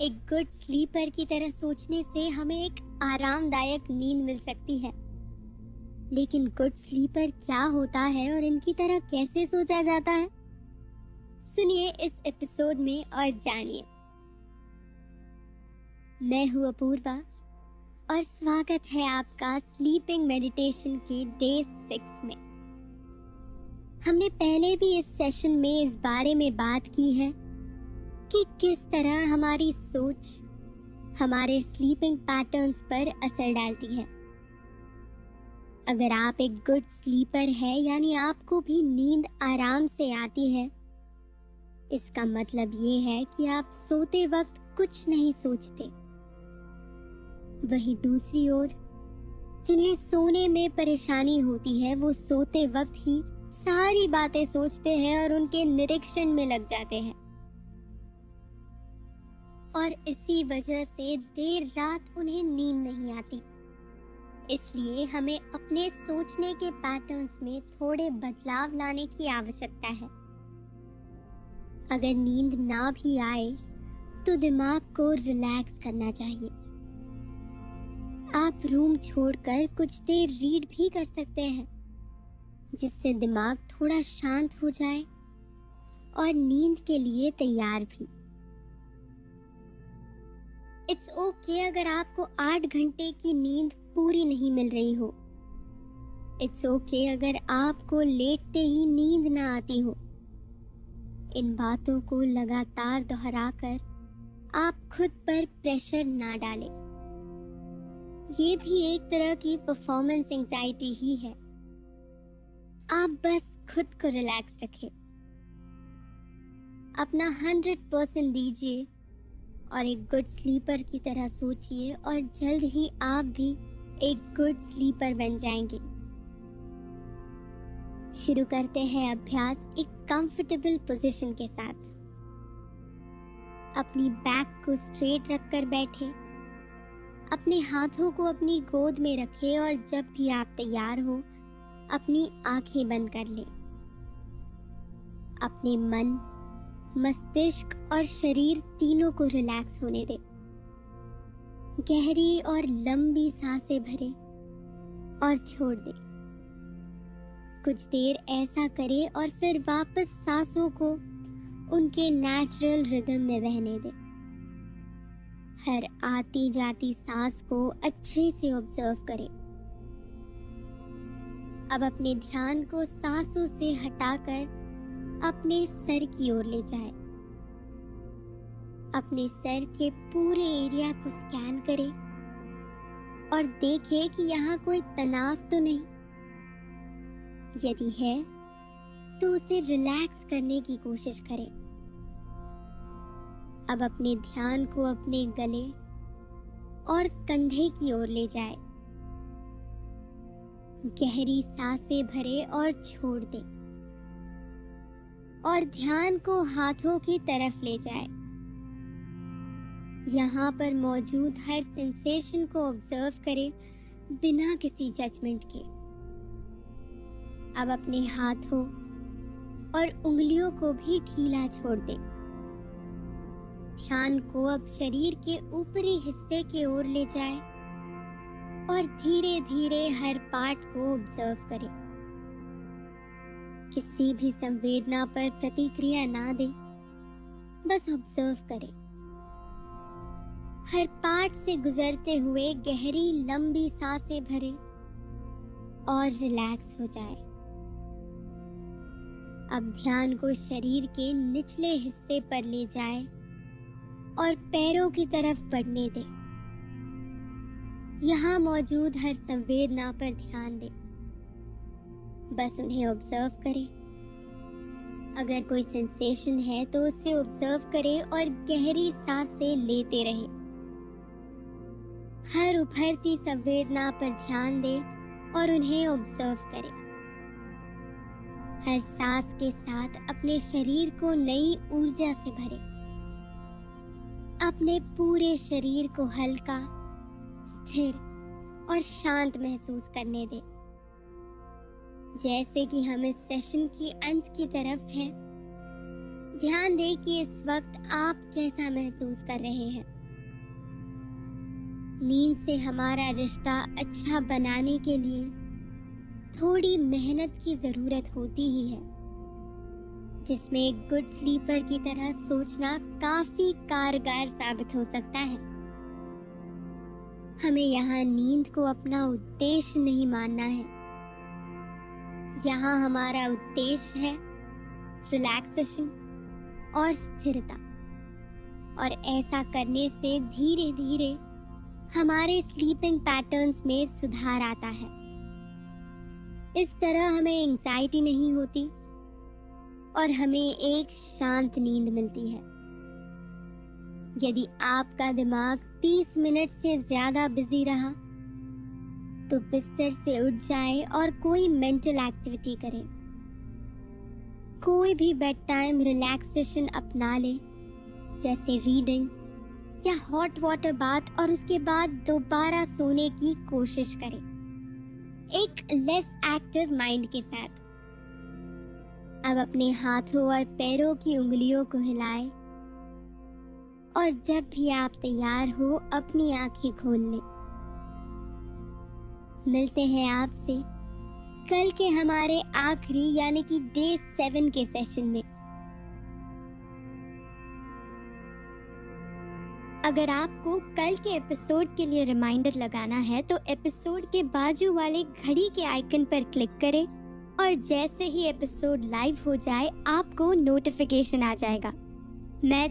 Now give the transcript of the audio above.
एक good sleeper की तरह सोचने से हमें एक आरामदायक नींद मिल सकती है। लेकिन गुड स्लीपर क्या होता है और इनकी तरह कैसे सोचा जाता है, सुनिए इस एपिसोड में और जानिए। मैं हूं अपूर्वा और स्वागत है आपका स्लीपिंग मेडिटेशन के डे 6 में। हमने पहले भी इस सेशन में इस बारे में बात की है कि किस तरह हमारी सोच हमारे स्लीपिंग पैटर्न्स पर असर डालती है। अगर आप एक गुड स्लीपर है यानी आपको भी नींद आराम से आती है, इसका मतलब ये है कि आप सोते वक्त कुछ नहीं सोचते। वहीं दूसरी ओर जिन्हें सोने में परेशानी होती है वो सोते वक्त ही सारी बातें सोचते हैं और उनके निरीक्षण में लग जाते हैं, और इसी वजह से देर रात उन्हें नींद नहीं आती। इसलिए हमें अपने सोचने के पैटर्न्स में थोड़े बदलाव लाने की आवश्यकता है। अगर नींद ना भी आए तो दिमाग को रिलैक्स करना चाहिए। आप रूम छोड़कर कुछ देर रीड भी कर सकते हैं, जिससे दिमाग थोड़ा शांत हो जाए और नींद के लिए तैयार भी। इट्स ओके अगर आपको 8 घंटे की नींद पूरी नहीं मिल रही हो। इट्स ओके अगर आपको लेटते ही नींद ना आती हो। इन बातों को लगातार दोहराकर आप खुद पर प्रेशर ना डालें। ये भी एक तरह की परफॉर्मेंस एंजाइटी ही है। आप बस खुद को रिलैक्स रखें, अपना 100% दीजिए और एक गुड स्लीपर की तरह सोचिए, और जल्द ही आप भी एक गुड स्लीपर बन जाएंगे। शुरू करते हैं अभ्यास एक कंफर्टेबल पोजीशन के साथ। अपनी बैक को स्ट्रेट रखकर बैठे, अपने हाथों को अपनी गोद में रखें और जब भी आप तैयार हो अपनी आंखें बंद कर लें। अपने मन, मस्तिष्क और शरीर तीनों को रिलैक्स होने दें। गहरी और लंबी सांसें भरें और छोड़ दें। कुछ देर ऐसा करें और फिर वापस सांसों को उनके नेचुरल रिदम में बहने दें। हर आती जाती सांस को अच्छे से ऑब्जर्व करें। अब अपने ध्यान को सांसों से हटाकर अपने सर की ओर ले जाएं। अपने सर के पूरे एरिया को स्कैन करें और देखें कि यहाँ कोई तनाव तो नहीं। यदि है तो उसे रिलैक्स करने की कोशिश करें। अब अपने ध्यान को अपने गले और कंधे की ओर ले जाएं। गहरी सांसें भरें और छोड़ दें, और ध्यान को हाथों की तरफ ले जाएं। यहाँ पर मौजूद हर सेंसेशन को ऑब्जर्व करें बिना किसी जजमेंट के। अब अपने हाथों और उंगलियों को भी ढीला छोड़ दें। ध्यान को अब शरीर के ऊपरी हिस्से की ओर ले जाएं और धीरे धीरे हर पार्ट को ऑब्जर्व करें। किसी भी संवेदना पर प्रतिक्रिया ना दें, बस ऑब्जर्व करें। हर पार्ट से गुजरते हुए गहरी लंबी सांसें भरें और रिलैक्स हो जाएं। अब ध्यान को शरीर के निचले हिस्से पर ले जाएं और पैरों की तरफ बढ़ने दें। यहाँ मौजूद हर संवेदना पर ध्यान दें, बस उन्हें ऑब्जर्व करें। अगर कोई सेंसेशन है तो उसे ऑब्जर्व करें और गहरी सांसें लेते रहें। हर उभरती संवेदना पर ध्यान दें और उन्हें ऑब्जर्व करें। हर सांस के साथ अपने शरीर को नई ऊर्जा से भरें। अपने पूरे शरीर को हल्का, स्थिर और शांत महसूस करने दें। जैसे कि हम इस सेशन की अंत की तरफ हैं, ध्यान दें कि इस वक्त आप कैसा महसूस कर रहे हैं। नींद से हमारा रिश्ता अच्छा बनाने के लिए थोड़ी मेहनत की जरूरत होती ही है, जिसमें एक गुड स्लीपर की तरह सोचना काफी कारगर साबित हो सकता है। हमें यहाँ नींद को अपना उद्देश्य नहीं मानना है। यहाँ हमारा उद्देश्य है रिलैक्सेशन और स्थिरता, और ऐसा करने से धीरे धीरे हमारे स्लीपिंग पैटर्न्स में सुधार आता है। इस तरह हमें एंजाइटी नहीं होती और हमें एक शांत नींद मिलती है। यदि आपका दिमाग 30 मिनट से ज्यादा बिजी रहा तो बिस्तर से उठ जाए और कोई मेंटल एक्टिविटी करें। कोई भी बेड टाइम रिलैक्सेशन अपना ले, जैसे रीडिंग या हॉट वाटर बाथ, और उसके बाद दोबारा सोने की कोशिश करें, एक लेस एक्टिव माइंड के साथ। अब अपने हाथों और पैरों की उंगलियों को हिलाएं और जब भी आप तैयार हो अपनी आंखें खोल लें। मिलते हैं आपसे कल के हमारे आखिरी यानी कि डे 7 के सेशन में। अगर आपको कल के एपिसोड के लिए रिमाइंडर लगाना है तो एपिसोड के बाजू वाले घड़ी के आइकन पर क्लिक करें और जैसे ही एपिसोड लाइव हो जाए आपको नोटिफिकेशन आ जाएगा। मैं